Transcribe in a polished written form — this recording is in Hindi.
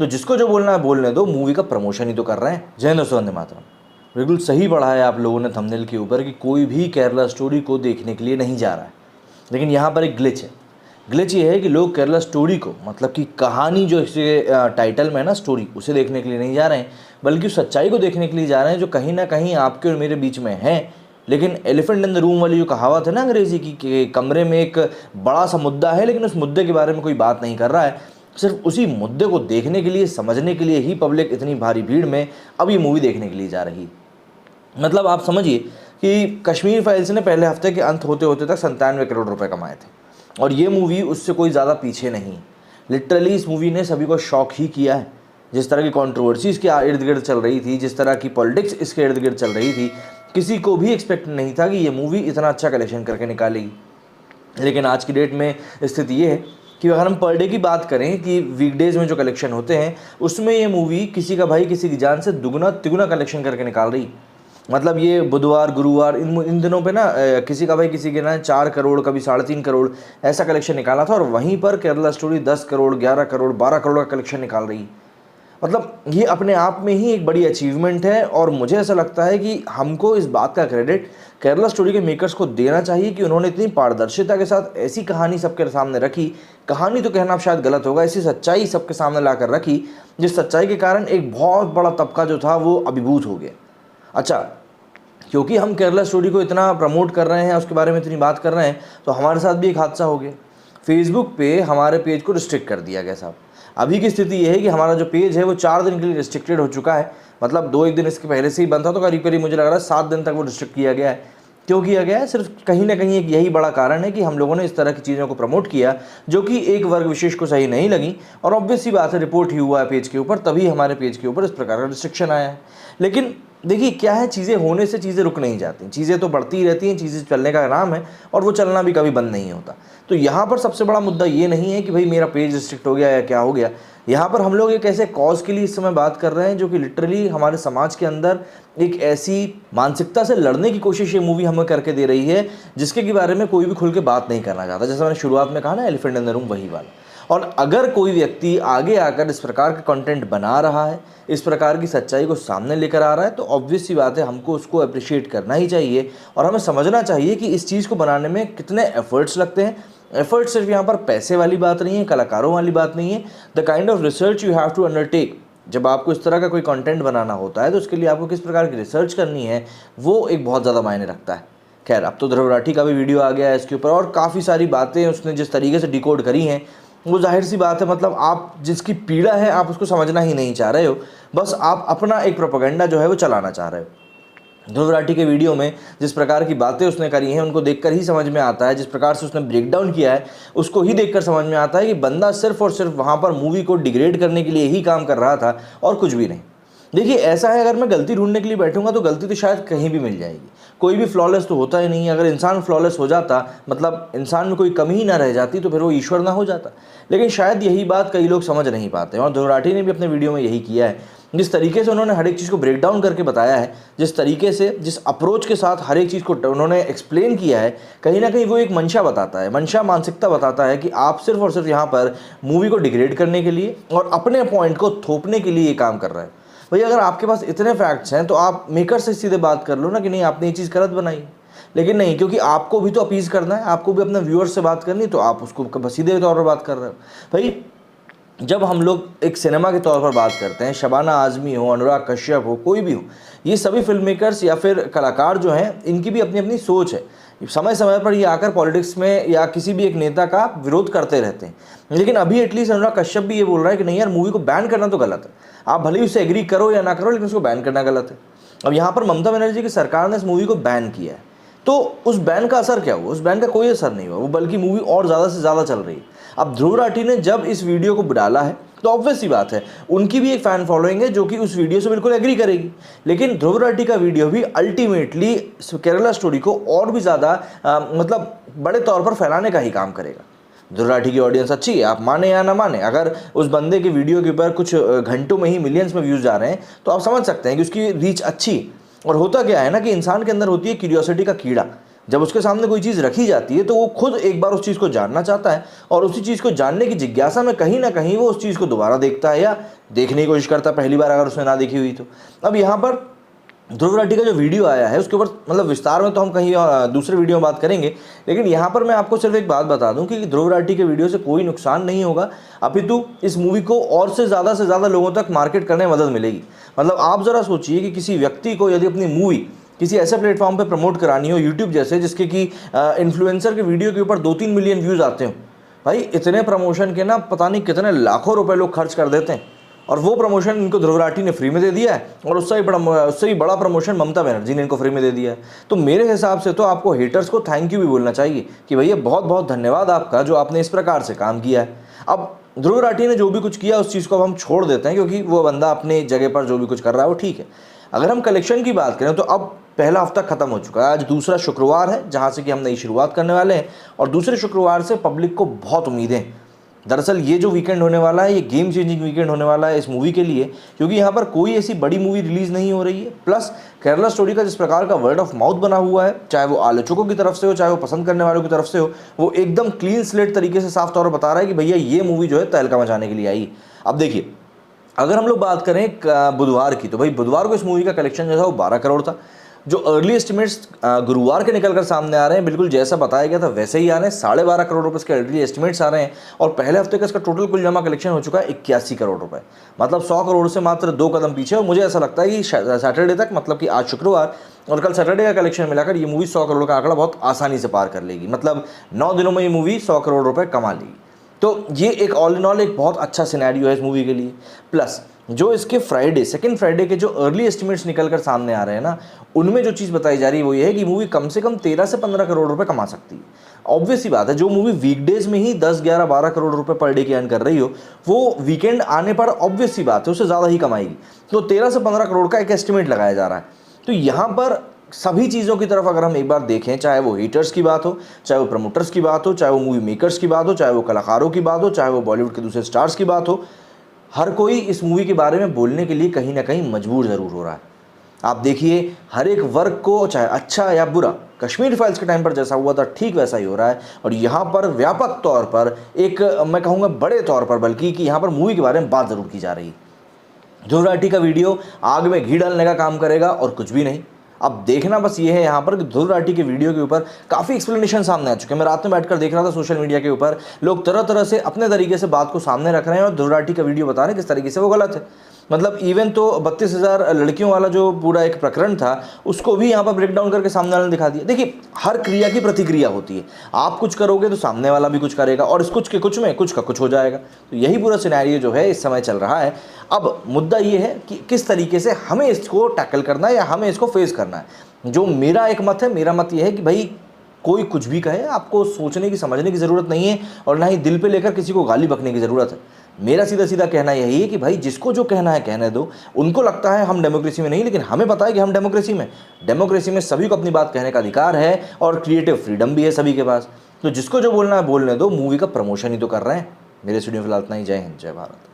तो जिसको जो बोलना है बोलने दो, मूवी का प्रमोशन ही तो कर रहे हैं। जय हिंद दोस्तों, वंदे मातरम। बिल्कुल सही पढ़ा है आप लोगों ने थंबनेल के ऊपर कि कोई भी केरला स्टोरी को देखने के लिए नहीं जा रहा है। लेकिन यहाँ पर एक ग्लिच है। ग्लिच ये है कि लोग केरला स्टोरी को, मतलब कि कहानी जो इसके टाइटल में है ना स्टोरी, उसे देखने के लिए नहीं जा रहे हैं, बल्कि उस सच्चाई को देखने के लिए जा रहे हैं जो कहीं ना कहीं आपके और मेरे बीच में है। लेकिन एलिफेंट इन द रूम वाली जो कहावत है ना अंग्रेजी की, कि कमरे में एक बड़ा सा मुद्दा है लेकिन उस मुद्दे के बारे में कोई बात नहीं कर रहा है, सिर्फ उसी मुद्दे को देखने के लिए, समझने के लिए ही पब्लिक इतनी भारी भीड़ में अब ये मूवी देखने के लिए जा रही। मतलब आप समझिए कि कश्मीर फाइल्स ने पहले हफ्ते के अंत होते होते तक 97 करोड़ रुपए कमाए थे, और ये मूवी उससे कोई ज़्यादा पीछे नहीं। लिटरली इस मूवी ने सभी को शॉक ही किया है। जिस तरह की कंट्रोवर्सी इसके इर्द गिर्द चल रही थी, जिस तरह की पॉलिटिक्स इसके इर्द गिर्द चल रही थी, किसी को भी एक्सपेक्ट नहीं था कि ये मूवी इतना अच्छा कलेक्शन करके निकालेगी। लेकिन आज की डेट में स्थिति ये है कि अगर हम पर डे की बात करें कि वीकडेज़ में जो कलेक्शन होते हैं, उसमें ये मूवी किसी का भाई किसी की जान से दुगना तिगुना कलेक्शन करके निकाल रही। मतलब ये बुधवार गुरुवार इन दिनों पे ना किसी का भाई किसी के ना 4 करोड़, कभी 3.5 करोड़ ऐसा कलेक्शन निकाला था, और वहीं पर केरला स्टोरी 10 करोड़, 11 करोड़, 12 करोड़ का कलेक्शन निकाल रही। मतलब ये अपने आप में ही एक बड़ी अचीवमेंट है, और मुझे ऐसा लगता है कि हमको इस बात का क्रेडिट केरला स्टोरी के मेकर्स को देना चाहिए कि उन्होंने इतनी पारदर्शिता के साथ ऐसी कहानी सबके सामने रखी, कहानी तो कहना शायद गलत होगा, ऐसी सच्चाई सबके सामने ला कर रखी, जिस सच्चाई के कारण एक बहुत बड़ा तबका जो था वो अभिभूत हो गया। अच्छा, क्योंकि हम केरला स्टोरी को इतना प्रमोट कर रहे हैं, उसके बारे में इतनी बात कर रहे हैं, तो हमारे साथ भी एक हादसा हो गया। फेसबुक पे हमारे पेज को रिस्ट्रिक्ट कर दिया गया साहब। अभी की स्थिति ये है कि हमारा जो पेज है वो 4 दिन के लिए रिस्ट्रिक्टेड हो चुका है। मतलब 2-1 दिन इसके पहले से ही बंद था, तो करीब मुझे लग रहा है 7 दिन तक वो रिस्ट्रिक्ट किया गया है। क्यों किया गया है? सिर्फ कहीं ना कहीं एक यही बड़ा कारण है कि हम लोगों ने इस तरह की चीज़ों को प्रमोट किया जो कि एक वर्ग विशेष को सही नहीं लगी, और ऑब्वियस सी बात है रिपोर्ट ही हुआ है पेज के ऊपर, तभी हमारे पेज के ऊपर इस प्रकार का रिस्ट्रिक्शन आया है। लेकिन देखिए क्या है, चीज़ें होने से चीज़ें रुक नहीं जाती, चीज़ें तो बढ़ती ही रहती हैं, चीज़ें चलने का नाम है, और वो चलना भी कभी बंद नहीं होता। तो यहाँ पर सबसे बड़ा मुद्दा ये नहीं है कि भाई मेरा पेज रिस्ट्रिक्ट हो गया या क्या हो गया। यहाँ पर हम लोग एक ऐसे कॉज के लिए इस समय बात कर रहे हैं जो कि लिटरली हमारे समाज के अंदर एक ऐसी मानसिकता से लड़ने की कोशिश ये मूवी हमें करके दे रही है जिसके के बारे में कोई भी खुल के बात नहीं करना चाहता। जैसे मैंने शुरुआत में कहा ना, एलिफेंट इन द रूम, वही वाला। और अगर कोई व्यक्ति आगे आकर इस प्रकार का कंटेंट बना रहा है, इस प्रकार की सच्चाई को सामने लेकर आ रहा है, तो ऑब्वियस सी बात है हमको उसको अप्रिशिएट करना ही चाहिए, और हमें समझना चाहिए कि इस चीज़ को बनाने में कितने एफर्ट्स लगते हैं। एफर्ट सिर्फ यहाँ पर पैसे वाली बात नहीं है, कलाकारों वाली बात नहीं है। The kind of research you have to undertake, जब आपको इस तरह का कोई कंटेंट बनाना होता है तो उसके लिए आपको किस प्रकार की रिसर्च करनी है, वो एक बहुत ज़्यादा मायने रखता है। खैर, अब तो ध्रुव राठी का भी वीडियो आ गया है इसके ऊपर, और काफ़ी सारी बातें उसने जिस तरीके से डिकोड करी हैं, वो जाहिर सी बात है, मतलब आप जिसकी पीड़ा है आप उसको समझना ही नहीं चाह रहे हो, बस आप अपना एक प्रोपेगेंडा जो है वो चलाना चाह रहे हो। ध्रुव राठी के वीडियो में जिस प्रकार की बातें उसने करी हैं उनको देखकर ही समझ में आता है, जिस प्रकार से उसने ब्रेक डाउन किया है उसको ही देखकर समझ में आता है कि बंदा सिर्फ और सिर्फ वहाँ पर मूवी को डिग्रेड करने के लिए ही काम कर रहा था और कुछ भी नहीं। देखिए ऐसा है, अगर मैं गलती ढूंढने के लिए बैठूंगा तो गलती तो शायद कहीं भी मिल जाएगी, कोई भी फ्लॉलेस तो होता ही नहीं है। अगर इंसान फ्लॉलेस हो जाता, मतलब इंसान में कोई कमी ही ना रह जाती, तो फिर वो ईश्वर ना हो जाता। लेकिन शायद यही बात कई लोग समझ नहीं पाते, और ध्रुव राठी ने भी अपने वीडियो में यही किया है। जिस तरीके से उन्होंने हर एक चीज़ को ब्रेक डाउन करके बताया है, जिस तरीके से, जिस अप्रोच के साथ हर एक चीज़ को उन्होंने एक्सप्लेन किया है, कहीं ना कहीं वो एक मंशा बताता है, मंशा मानसिकता बताता है कि आप सिर्फ और सिर्फ यहाँ पर मूवी को डिग्रेड करने के लिए और अपने पॉइंट को थोपने के लिए ये काम कर रहे हैं। भाई अगर आपके पास इतने फैक्ट्स हैं तो आप मेकर से सीधे बात कर लो ना कि नहीं आपने ये चीज़ गलत बनाई। लेकिन नहीं, क्योंकि आपको भी तो अपीज़ करना है, आपको भी अपने व्यूअर्स से बात करनी, तो आप उसको सीधे तौर पर बात कर रहे हो। भाई जब हम लोग एक सिनेमा के तौर पर बात करते हैं, शबाना आज़मी हो, अनुराग कश्यप हो, कोई भी हो, ये सभी फिल्म मेकर्स या फिर कलाकार जो हैं, इनकी भी अपनी अपनी सोच है। समय समय पर ये आकर पॉलिटिक्स में या किसी भी एक नेता का विरोध करते रहते हैं। लेकिन अभी एटलीस्ट अनुराग कश्यप भी ये बोल रहा है कि नहीं यार, मूवी को बैन करना तो गलत है, आप भले ही उससे एग्री करो या ना करो, लेकिन उसको बैन करना गलत है। अब यहाँ पर ममता बनर्जी की सरकार ने इस मूवी को बैन किया है, तो उस बैन का असर क्या हुआ? उस बैन का कोई असर नहीं हुआ, वो बल्कि मूवी और ज़्यादा से ज़्यादा चल रही है। अब ध्रुव राठी ने जब इस वीडियो को डाला है तो ऑब्वियस सी बात है उनकी भी एक फ़ैन फॉलोइंग है जो कि उस वीडियो से बिल्कुल एग्री करेगी। लेकिन ध्रुव राठी का वीडियो भी अल्टीमेटली केरला स्टोरी को और भी ज़्यादा मतलब बड़े तौर पर फैलाने का ही काम करेगा। ध्रुव राठी की ऑडियंस अच्छी है, आप माने या ना माने, अगर उस बंदे के वीडियो के ऊपर कुछ घंटों में ही मिलियंस में व्यूज़ जा रहे हैं तो आप समझ सकते हैं कि उसकी रीच अच्छी। और होता क्या है ना कि इंसान के अंदर होती है क्यूरियोसिटी का कीड़ा, जब उसके सामने कोई चीज़ रखी जाती है तो वो खुद एक बार उस चीज़ को जानना चाहता है और उसी चीज़ को जानने की जिज्ञासा में कहीं ना कहीं वो उस चीज़ को दोबारा देखता है या देखने की कोशिश करता है पहली बार अगर उसने ना देखी हुई तो। अब यहाँ पर ध्रुव राठी का जो वीडियो आया है उसके ऊपर मतलब विस्तार में तो हम कहीं दूसरे वीडियो में बात करेंगे, लेकिन यहाँ पर मैं आपको सिर्फ एक बात बता दूं कि ध्रुव राठी के वीडियो से कोई नुकसान नहीं होगा, अपितु इस मूवी को और से ज़्यादा लोगों तक मार्केट करने में मदद मिलेगी। मतलब आप ज़रा सोचिए कि किसी व्यक्ति को यदि अपनी मूवी किसी ऐसे प्लेटफॉर्म पे प्रमोट करानी हो, यूट्यूब जैसे, जिसके कि इन्फ्लुएंसर के वीडियो के ऊपर 2-3 मिलियन व्यूज़ आते हो, भाई इतने प्रमोशन के ना पता नहीं कितने लाखों रुपए लोग खर्च कर देते हैं, और वो प्रमोशन इनको ध्रुव राठी ने फ्री में दे दिया है, और उससे ही बड़ा प्रमोशन ममता बनर्जी ने इनको फ्री में दे दिया है। तो मेरे हिसाब से तो आपको हेटर्स को थैंक यू भी बोलना चाहिए कि भैया बहुत बहुत धन्यवाद आपका जो आपने इस प्रकार से काम किया है। अब ध्रुव राठी ने जो भी कुछ किया उस चीज़ को अब हम छोड़ देते हैं, क्योंकि वो बंदा अपने जगह पर जो भी कुछ कर रहा है वो ठीक है। अगर हम कलेक्शन की बात करें तो अब पहला हफ्ता खत्म हो चुका है, आज दूसरा शुक्रवार है जहां से कि हम नई शुरुआत करने वाले हैं, और दूसरे शुक्रवार से पब्लिक को बहुत उम्मीदें हैं। दरअसल ये जो वीकेंड होने वाला है ये गेम चेंजिंग वीकेंड होने वाला है इस मूवी के लिए, क्योंकि यहाँ पर कोई ऐसी बड़ी मूवी रिलीज़ नहीं हो रही है। प्लस केरला स्टोरी का जिस प्रकार का वर्ड ऑफ माउथ बना हुआ है, चाहे वो आलोचकों की तरफ से हो चाहे वो पसंद करने वालों की तरफ से हो, वो एकदम क्लीन स्लेट तरीके से साफ तौर पर बता रहा है कि भैया ये मूवी जो है तहलका मचाने के लिए आई। अब देखिए, अगर हम लोग बात करें बुधवार की, तो भाई बुधवार को इस मूवी का कलेक्शन जो था वो 12 करोड़ था। जो अर्ली एस्टिमेट्स गुरुवार के निकल कर सामने आ रहे हैं, बिल्कुल जैसा बताया गया था वैसे ही आ रहे हैं। 12.5 करोड़ रुपए इसके अर्ली एस्टिमेट्स आ रहे हैं, और पहले हफ्ते का इसका टोटल कुल जमा कलेक्शन हो चुका है 81 करोड़ रुपए। मतलब 100 करोड़ से मात्र 2 कदम पीछे। और मुझे ऐसा लगता है कि सैटरडे तक, मतलब कि आज शुक्रवार और कल सैटरडे का कलेक्शन मिलाकर ये मूवी 100 करोड़ का आंकड़ा बहुत आसानी से पार कर लेगी। मतलब 9 दिनों में ये मूवी 100 करोड़ रुपए कमा लेगी। तो ये एक ऑल इन ऑल एक बहुत अच्छा सिनेरियो है इस मूवी के लिए। प्लस जो इसके सेकंड फ्राइडे के जो अर्ली एस्टिमेट्स निकल कर सामने आ रहे हैं ना, उनमें जो चीज़ बताई जा रही है वो ये है कि मूवी कम से कम 13 से 15 करोड़ रुपए कमा सकती है। ऑब्वियस सी बात है, जो मूवी वीकडेज में ही 10, 11, 12 करोड़ रुपए पर डे की अर्न कर रही हो, वो वीकेंड आने पर ऑब्वियस सी बात है उससे ज़्यादा ही कमाएगी। तो 13 से 15 करोड़ का एक एस्टिमेट लगाया जा रहा है। तो यहाँ पर सभी चीज़ों की तरफ अगर हम एक बार देखें, चाहे वो हेटर्स की बात हो, चाहे वो प्रमोटर्स की बात हो, चाहे वो मूवी मेकर्स की बात हो, चाहे वो कलाकारों की बात हो, चाहे वो बॉलीवुड के दूसरे स्टार्स की बात हो, हर कोई इस मूवी के बारे में बोलने के लिए कहीं ना कहीं मजबूर ज़रूर हो रहा है। आप देखिए, हर एक वर्ग को, चाहे अच्छा या बुरा, कश्मीर फाइल्स के टाइम पर जैसा हुआ था ठीक वैसा ही हो रहा है। और यहाँ पर व्यापक तौर पर एक, मैं कहूँगा बड़े तौर पर बल्कि, कि यहाँ पर मूवी के बारे में बात ज़रूर की जा रही है। ध्रुव राठी का वीडियो आग में घी डालने का काम करेगा और कुछ भी नहीं। अब देखना बस ये है यहाँ पर कि ध्रुव राठी के वीडियो के ऊपर काफ़ी एक्सप्लेनेशन सामने आ चुके हैं। मैं रात में बैठकर देख रहा था सोशल मीडिया के ऊपर, लोग तरह तरह से अपने तरीके से बात को सामने रख रहे हैं और ध्रुव राठी का वीडियो बता रहे हैं किस तरीके से वो गलत है। मतलब इवन तो 32,000 लड़कियों वाला जो पूरा एक प्रकरण था उसको भी यहाँ पर ब्रेक डाउन करके सामने वाले ने दिखा दिया। देखिए, हर क्रिया की प्रतिक्रिया होती है, आप कुछ करोगे तो सामने वाला भी कुछ करेगा, और इस कुछ के कुछ में कुछ का कुछ हो जाएगा। तो यही पूरा सिनेरियो जो है इस समय चल रहा है। अब मुद्दा ये है कि किस तरीके से हमें इसको टैकल करना है या हमें इसको फेस करना है। जो मेरा एक मत है, मेरा मत ये है कि भाई कोई कुछ भी कहे, आपको सोचने की समझने की ज़रूरत नहीं है, और ना ही दिल पे लेकर किसी को गाली बकने की ज़रूरत है। मेरा सीधा सीधा कहना यही है कि भाई जिसको जो कहना है कहने दो। उनको लगता है हम डेमोक्रेसी में नहीं, लेकिन हमें पता है कि हम डेमोक्रेसी में सभी को अपनी बात कहने का अधिकार है, और क्रिएटिव फ्रीडम भी है सभी के पास। तो जिसको जो बोलना है बोलने दो, मूवी का प्रमोशन ही तो कर रहे हैं। मेरे स्टूडियो फिलहाल इतना ही। जय हिंद, जय भारत।